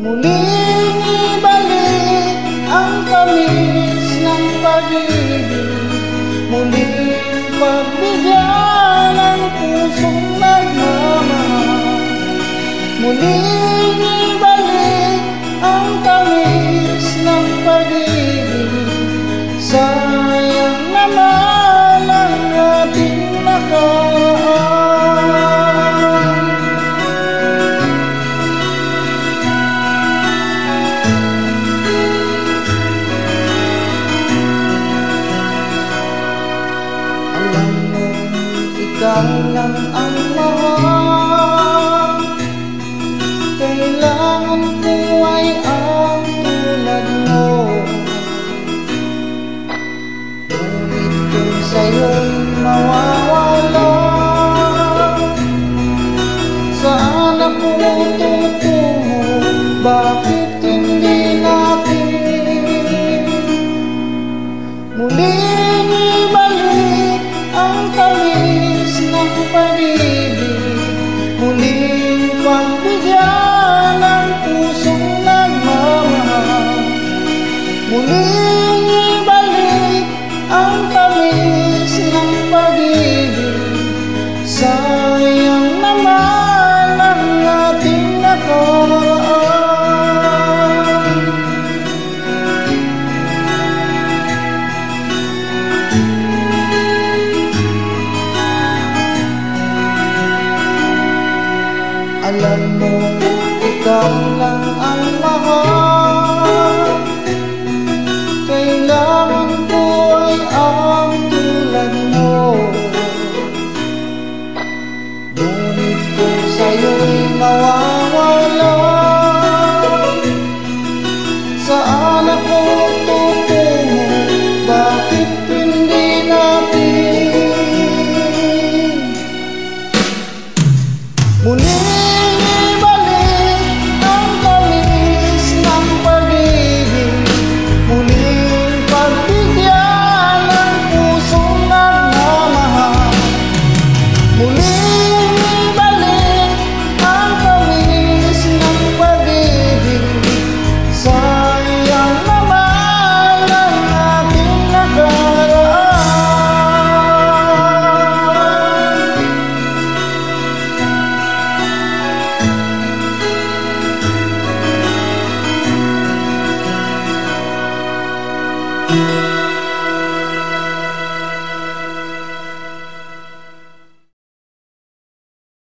Muling ibalik ang tamis ng pag-ibig, muling pagbigyan ng pusong nagmamahal. Muling ibalik ang tamis ng pag-ibig, sayang naman ang ating nakaraan. Alam mo, ikaw lang ang mahal, kailangan ko ay ang tulad mo. Ngunit kung sa'yo'y mawawala, saan ako tutungo? Bakit hindi natin muling ibalik ang tamis ng pag-ibig, muling pagbigyan